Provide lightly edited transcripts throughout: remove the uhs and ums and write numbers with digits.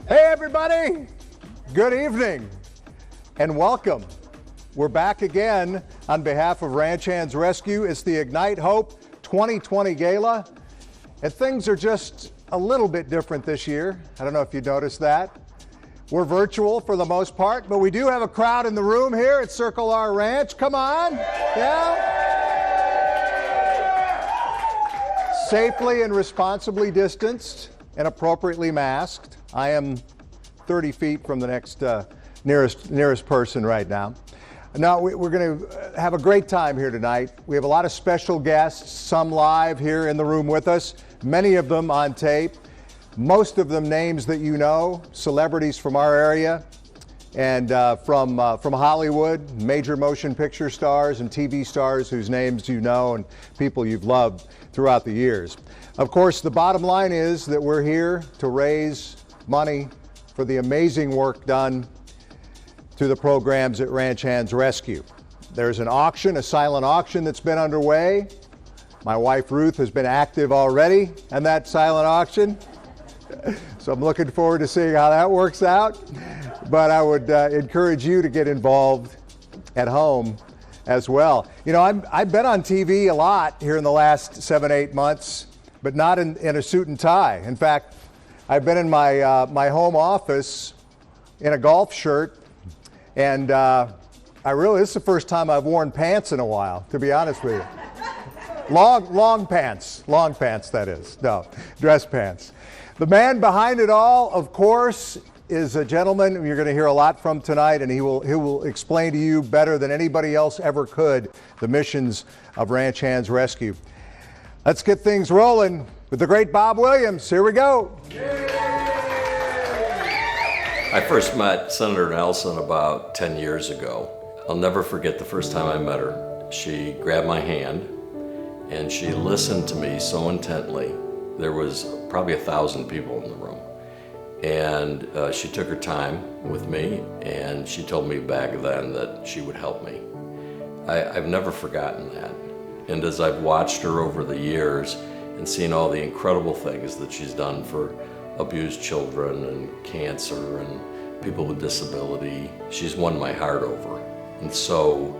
Hey everybody, good evening and welcome. We're back again on behalf of Ranch Hands Rescue. It's the Ignite Hope 2020 Gala, and things are just a little bit different this year. I don't know if you noticed that. We're virtual for the most part, but we do have a crowd in the room here at Circle R Ranch. Come on, yeah. Safely and responsibly distanced and appropriately masked. I am 30 feet from the next nearest person right now. Now, we're going to have a great time here tonight. We have a lot of special guests, some live here in the room with us, many of them on tape, most of them names that you know, celebrities from our area and from Hollywood, major motion picture stars and TV stars whose names you know and people you've loved throughout the years. Of course, the bottom line is that we're here to raise money for the amazing work done through the programs at Ranch Hands Rescue. There's an auction, a silent auction that's been underway. My wife Ruth has been active already in that silent auction. So I'm looking forward to seeing how that works out. But I would encourage you to get involved at home as well. You know, I've been on TV a lot here in the last 7-8 months, but not in a suit and tie. In fact, I've been in my home office in a golf shirt, and this is the first time I've worn pants in a while, to be honest with you. Long pants, that is. No, dress pants. The man behind it all, of course, is a gentleman you're going to hear a lot from tonight, and he will explain to you better than anybody else ever could the missions of Ranch Hands Rescue. Let's get things rolling with the great Bob Williams. Here we go. I first met Senator Nelson about 10 years ago. I'll never forget the first time I met her. She grabbed my hand and she listened to me so intently. There was probably 1,000 people in the room. And she took her time with me, and she told me back then that she would help me. I've never forgotten that. And as I've watched her over the years and seen all the incredible things that she's done for abused children and cancer and people with disability, she's won my heart over. And so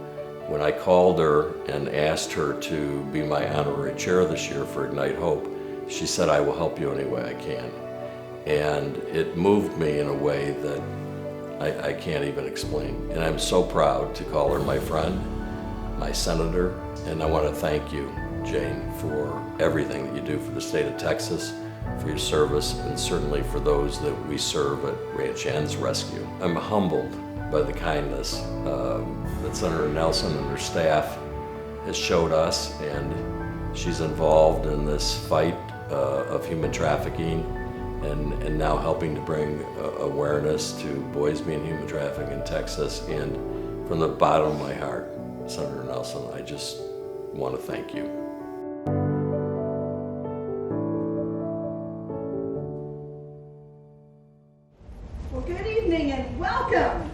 when I called her and asked her to be my honorary chair this year for Ignite Hope, she said, "I will help you any way I can." And it moved me in a way that I can't even explain. And I'm so proud to call her my friend, my senator, and I want to thank you, Jane, for everything that you do for the state of Texas, for your service, and certainly for those that we serve at Ranch Hands Rescue. I'm humbled by the kindness that Senator Nelson and her staff has showed us, and she's involved in this fight of human trafficking and now helping to bring awareness to boys being human trafficked in Texas. And from the bottom of my heart, Senator Nelson, I just want to thank you. Well, good evening and welcome.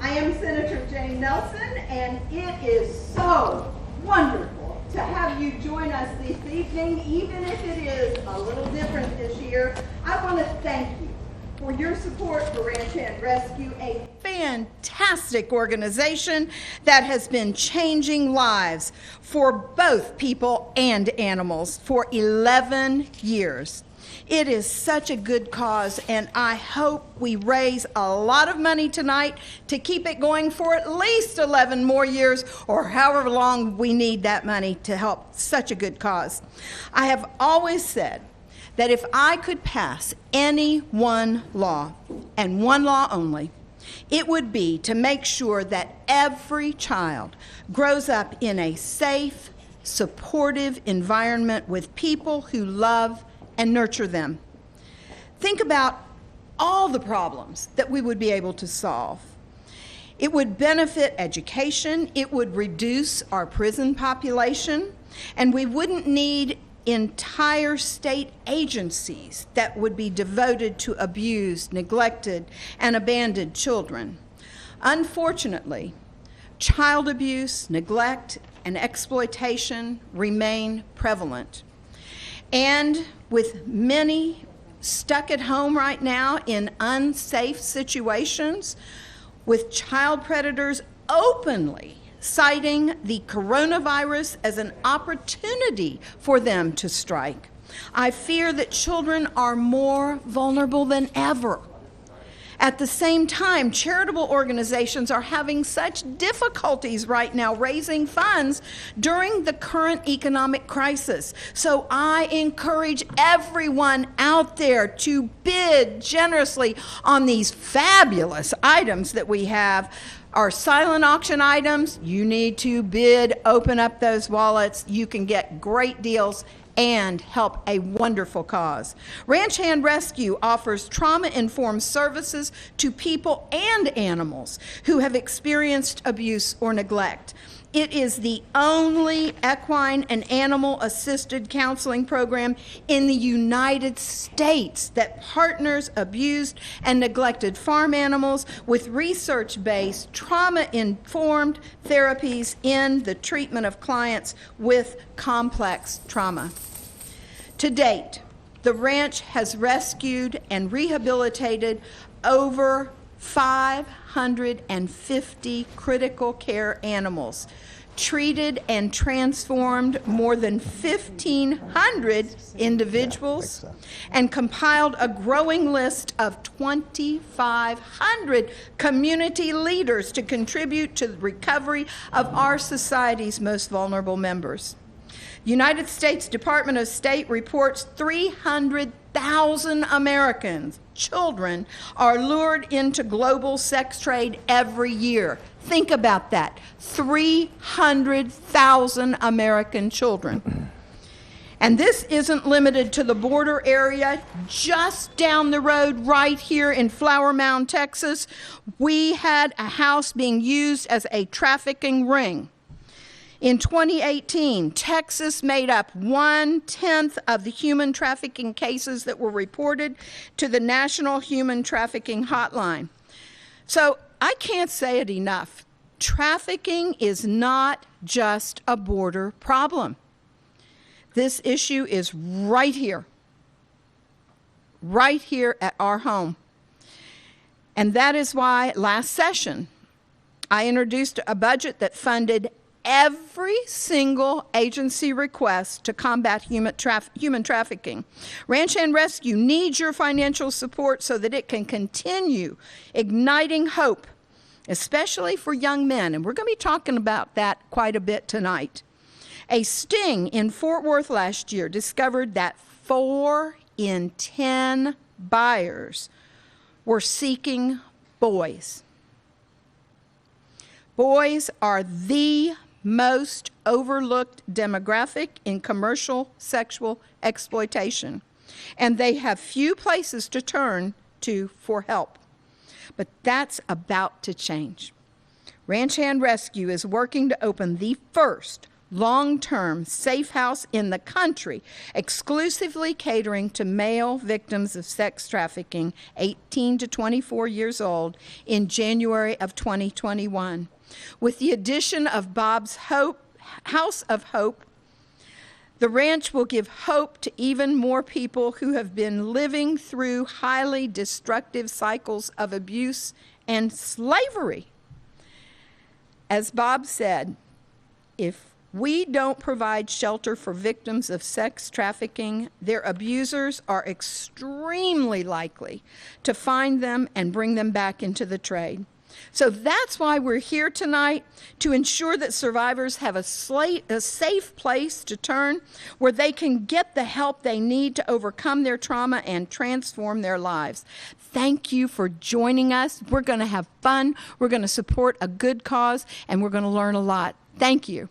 I am Senator Jane Nelson, and it is so wonderful to have you join us this evening, even if it is a little different this year. I want to thank you for your support for Ranch Hands Rescue, a fantastic organization that has been changing lives for both people and animals for 11 years. It is such a good cause, and I hope we raise a lot of money tonight to keep it going for at least 11 more years, or however long we need that money to help such a good cause. I have always said that if I could pass any one law, and one law only, it would be to make sure that every child grows up in a safe, supportive environment with people who love and nurture them. Think about all the problems that we would be able to solve. It would benefit education, it would reduce our prison population, and we wouldn't need entire state agencies that would be devoted to abused, neglected, and abandoned children. Unfortunately, child abuse, neglect, and exploitation remain prevalent. And with many stuck at home right now in unsafe situations with child predators openly citing the coronavirus as an opportunity for them to strike. I fear that children are more vulnerable than ever. At the same time, charitable organizations are having such difficulties right now raising funds during the current economic crisis. So I encourage everyone out there to bid generously on these fabulous items that we have. Our silent auction items, you need to bid, open up those wallets. You can get great deals and help a wonderful cause. Ranch Hand Rescue offers trauma-informed services to people and animals who have experienced abuse or neglect. It is the only equine and animal-assisted counseling program in the United States that partners abused and neglected farm animals with research-based, trauma-informed therapies in the treatment of clients with complex trauma. To date, the ranch has rescued and rehabilitated over 550 critical care animals, treated and transformed more than 1,500 individuals, and compiled a growing list of 2,500 community leaders to contribute to the recovery of our society's most vulnerable members. United States Department of State reports 300,000 Americans, children, are lured into global sex trade every year. Think about that. 300,000 American children. And this isn't limited to the border area. Just down the road right here in Flower Mound, Texas, we had a house being used as a trafficking ring. In 2018, Texas made up 1/10 of the human trafficking cases that were reported to the National Human Trafficking Hotline. So I can't say it enough. Trafficking is not just a border problem. This issue is right here at our home. And that is why last session I introduced a budget that funded every single agency request to combat human trafficking. Ranch Hand Rescue needs your financial support so that it can continue igniting hope, especially for young men. And we're going to be talking about that quite a bit tonight. A sting in Fort Worth last year discovered that 4 in 10 buyers were seeking boys. Boys are the most overlooked demographic in commercial sexual exploitation, and they have few places to turn to for help. But that's about to change. Ranch Hand Rescue is working to open the first long-term safe house in the country, exclusively catering to male victims of sex trafficking, 18 to 24 years old, in January of 2021. With the addition of Bob's House of Hope, the ranch will give hope to even more people who have been living through highly destructive cycles of abuse and slavery. As Bob said, if we don't provide shelter for victims of sex trafficking, their abusers are extremely likely to find them and bring them back into the trade. So that's why we're here tonight, to ensure that survivors have a safe place to turn where they can get the help they need to overcome their trauma and transform their lives. Thank you for joining us. We're going to have fun. We're going to support a good cause, and we're going to learn a lot. Thank you.